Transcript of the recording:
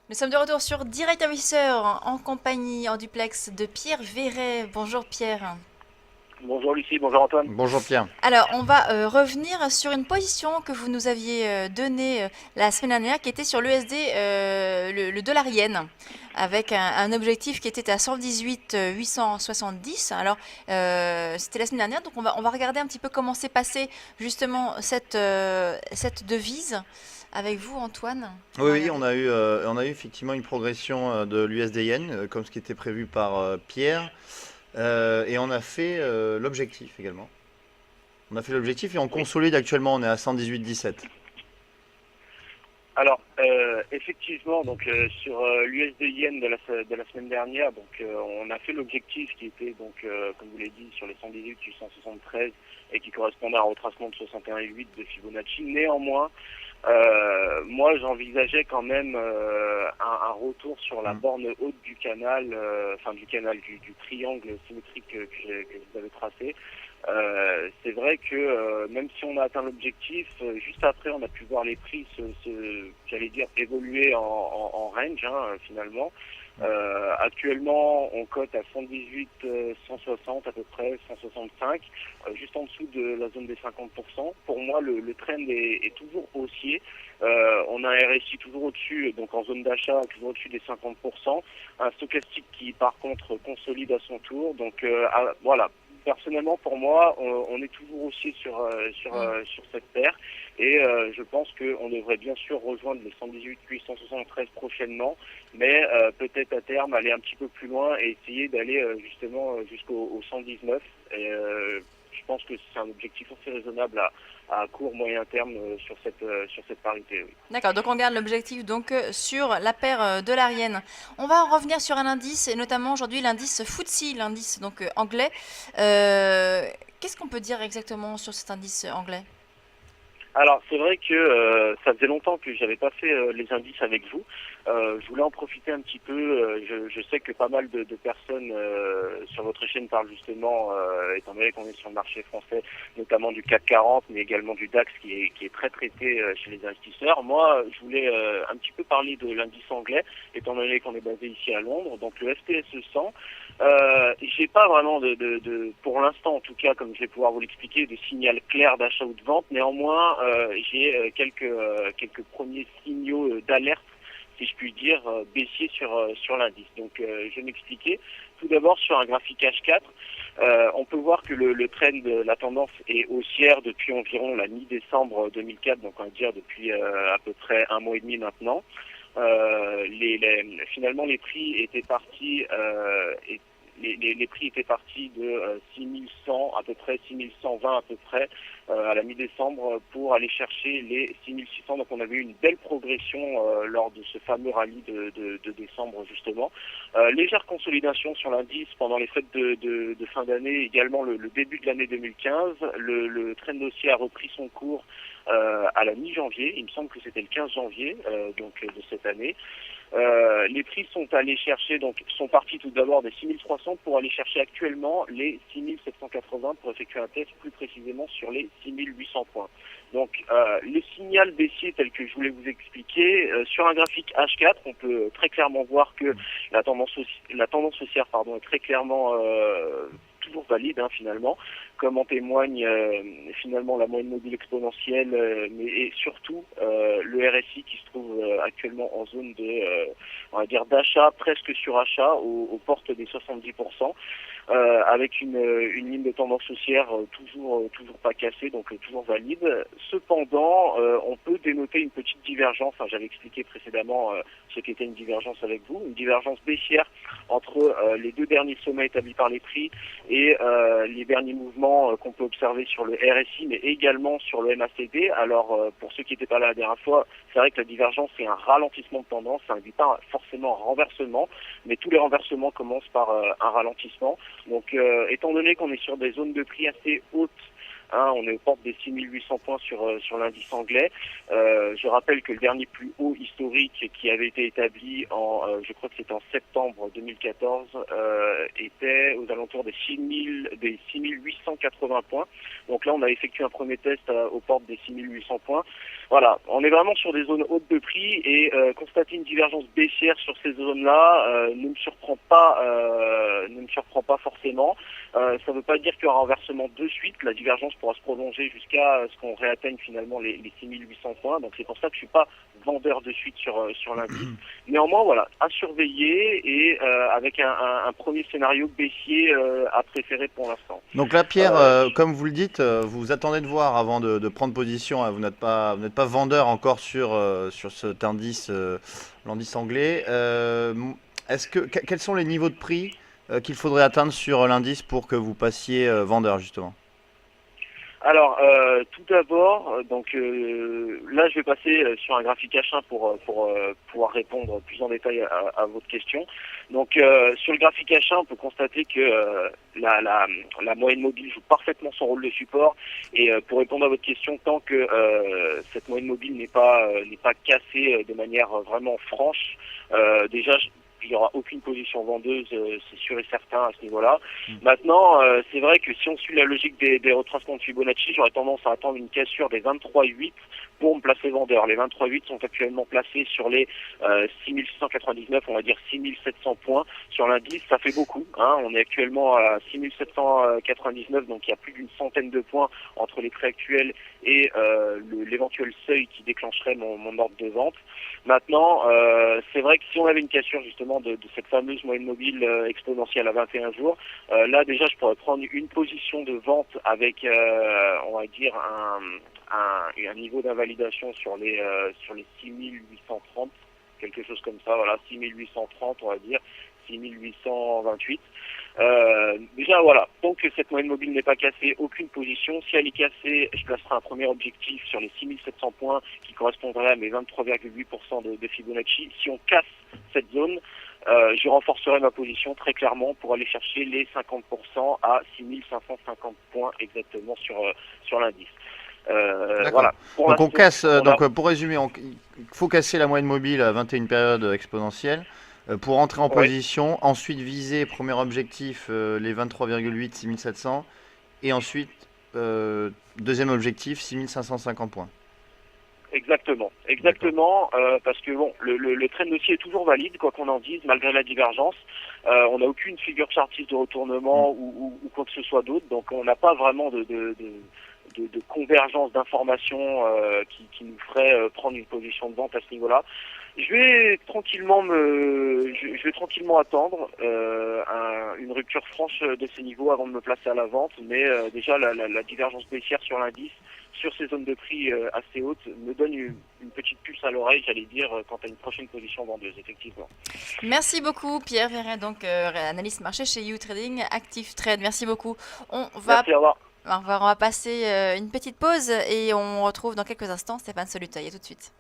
Nous sommes de retour sur Direct Investisseur en compagnie en duplex de Pierre Verret. Bonjour Pierre. Bonjour Lucie, bonjour Antoine. Bonjour Pierre. Alors, on va revenir sur une position que vous nous aviez donnée la semaine dernière qui était sur l'USD, le dollar yen, avec un objectif qui était à 118 870. Alors, c'était la semaine dernière, donc on va regarder un petit peu comment s'est passée justement cette devise avec vous, Antoine. On Oui, va oui, regarder. on a eu effectivement une progression de l'USD Yen, comme ce qui était prévu par Pierre, et on a fait l'objectif également. On a fait l'objectif et on Oui. consolide actuellement, on est à 118,17. Alors effectivement, donc sur l'USD Yen de la semaine dernière, donc on a fait l'objectif qui était donc comme vous l'avez dit sur les 118 873 et qui correspondait à un retracement de 61,8 de Fibonacci. Néanmoins, moi j'envisageais quand même un retour sur la Mm. borne haute du canal, enfin du canal du triangle symétrique que vous avez tracé. C'est vrai que même si on a atteint l'objectif, juste après on a pu voir les prix j'allais dire évoluer en range finalement. Actuellement on cote à 118, 160 à peu près, 165, juste en dessous de la zone des 50%. Pour moi le trend est toujours haussier. On a un RSI toujours au-dessus, donc en zone d'achat, toujours au-dessus des 50%. Un stochastique qui par contre consolide à son tour. Donc voilà, personnellement, pour moi, on est toujours haussier Mm. sur cette paire et je pense qu'on devrait bien sûr rejoindre les 118 873 prochainement, mais peut-être à terme aller un petit peu plus loin et essayer d'aller justement jusqu'au 119. Et, je pense que c'est un objectif assez raisonnable à court moyen terme sur cette parité. Oui. D'accord, donc on garde l'objectif donc sur la paire dollarienne. On va en revenir sur un indice, et notamment aujourd'hui l'indice FTSE, l'indice donc anglais. Euh, Qu'est-ce qu'on peut dire exactement sur cet indice anglais? Alors c'est vrai que ça faisait longtemps que j'avais pas fait les indices avec vous. Je voulais en profiter un petit peu. Je sais que pas mal de personnes sur votre chaîne parlent justement, étant donné qu'on est sur le marché français, notamment du CAC 40, mais également du DAX qui est très traité chez les investisseurs. Moi, je voulais un petit peu parler de l'indice anglais, étant donné qu'on est basé ici à Londres, donc le FTSE 100. J'ai pas vraiment pour l'instant en tout cas, comme je vais pouvoir vous l'expliquer, de signal clair d'achat ou de vente. Néanmoins, j'ai quelques premiers signaux d'alerte, si je puis dire, baissiers sur l'indice. Donc, je vais m'expliquer. Tout d'abord, sur un graphique H4, on peut voir que le trend, la tendance est haussière depuis environ la mi-décembre 2004, donc on va dire depuis à peu près un mois et demi maintenant. Finalement, les prix étaient partis les prix étaient partis de 6100 à peu près, 6120 à peu près à la mi-décembre pour aller chercher les 6600. Donc on avait eu une belle progression lors de ce fameux rallye de décembre justement. Légère consolidation sur l'indice pendant les fêtes de fin d'année, également le début de l'année 2015. Le trend haussier a repris son cours à la mi-janvier. Il me semble que c'était le 15 janvier de cette année. Les prix sont allés chercher, donc sont partis tout d'abord des 6300 pour aller chercher actuellement les 6780 pour effectuer un test plus précisément sur les 6800 points. Donc le signal baissier tel que je voulais vous expliquer, sur un graphique H4, on peut très clairement voir que la tendance haussière est très clairement toujours valide finalement, comme en témoigne finalement la moyenne mobile exponentielle, mais et surtout le RSI qui se trouve actuellement en zone on va dire d'achat, presque surachat, aux portes des 70%, avec une ligne de tendance haussière toujours pas cassée, donc toujours valide. Cependant, on peut dénoter une petite divergence. J'avais expliqué précédemment ce qu'était une divergence avec vous, une divergence baissière entre les deux derniers sommets établis par les prix et les derniers mouvements qu'on peut observer sur le RSI, mais également sur le MACD. Alors, pour ceux qui n'étaient pas là la dernière fois, c'est vrai que la divergence, c'est un ralentissement de tendance, ça n'induit pas forcément un renversement, mais tous les renversements commencent par un ralentissement. Donc, étant donné qu'on est sur des zones de prix assez hautes, Hein, on est aux portes des 6800 points sur l'indice anglais. Je rappelle que le dernier plus haut historique qui avait été établi je crois que c'était en septembre 2014, était aux alentours des 6880 points. Donc là, on a effectué un premier test aux portes des 6800 points. Voilà, on est vraiment sur des zones hautes de prix et constater une divergence baissière sur ces zones-là ne me surprend pas forcément. Ça ne veut pas dire qu'il y aura un renversement de suite. La divergence pourra se prolonger jusqu'à ce qu'on réatteigne finalement les 6800 points. Donc c'est pour ça que je suis pas vendeur de suite sur l'indice. Néanmoins, voilà, à surveiller et avec un premier scénario baissier à préférer pour l'instant. Donc là, Pierre, comme vous le dites, vous attendez de voir avant de prendre position, hein. Vous n'êtes pas vendeur encore sur cet indice, l'indice anglais. Quels sont les niveaux de prix qu'il faudrait atteindre sur l'indice pour que vous passiez vendeur, justement? Alors, tout d'abord, donc là, je vais passer sur un graphique H1 pour pouvoir répondre plus en détail à votre question. Donc, sur le graphique H1, on peut constater que la moyenne mobile joue parfaitement son rôle de support. Et pour répondre à votre question, tant que cette moyenne mobile n'est pas cassée de manière vraiment franche, déjà, il n'y aura aucune position vendeuse, c'est sûr et certain à ce niveau-là. Maintenant, c'est vrai que si on suit la logique des retracements de Fibonacci, j'aurais tendance à attendre une cassure des 23,8 pour me placer vendeur. Les 23,8 sont actuellement placés sur les 6699, on va dire 6700 points sur l'indice. Ça fait beaucoup, hein. On est actuellement à 6799, donc il y a plus d'une centaine de points entre les prix actuels et l'éventuel seuil qui déclencherait mon ordre de vente. Maintenant, c'est vrai que si on avait une cassure justement de cette fameuse moyenne mobile exponentielle à 21 jours, là déjà je pourrais prendre une position de vente avec, on va dire, un niveau d'invalidation sur les 6830, quelque chose comme ça, voilà, 6830 on va dire, 6828. Déjà voilà, tant que cette moyenne mobile n'est pas cassée, aucune position. Si elle est cassée, je placerai un premier objectif sur les 6700 points qui correspondrait à mes 23,8% de Fibonacci. Si on casse cette zone, je renforcerai ma position très clairement pour aller chercher les 50% à 6550 points exactement sur l'indice. Voilà. Donc on casse, pour résumer, il faut casser la moyenne mobile à 21 périodes exponentielles pour entrer en position, ensuite viser premier objectif les 23,8, 6700 et ensuite deuxième objectif 6550 points. Exactement, parce que bon, le trend aussi est toujours valide, quoi qu'on en dise, malgré la divergence. On n'a aucune figure chartiste de retournement ou quoi que ce soit d'autre, donc on n'a pas vraiment de convergence d'informations qui nous ferait prendre une position de vente à ce niveau-là. Je vais tranquillement attendre une rupture franche de ces niveaux avant de me placer à la vente, mais déjà la divergence baissière sur l'indice, sur ces zones de prix assez hautes, me donne une petite puce à l'oreille, j'allais dire, quant à une prochaine position vendeuse, effectivement. Merci beaucoup, Pierre Verret, donc analyste marché chez YouTrading Active Trade. Merci beaucoup. Merci, au revoir. On va passer une petite pause et on retrouve dans quelques instants Stéphane Soluteuil. À tout de suite.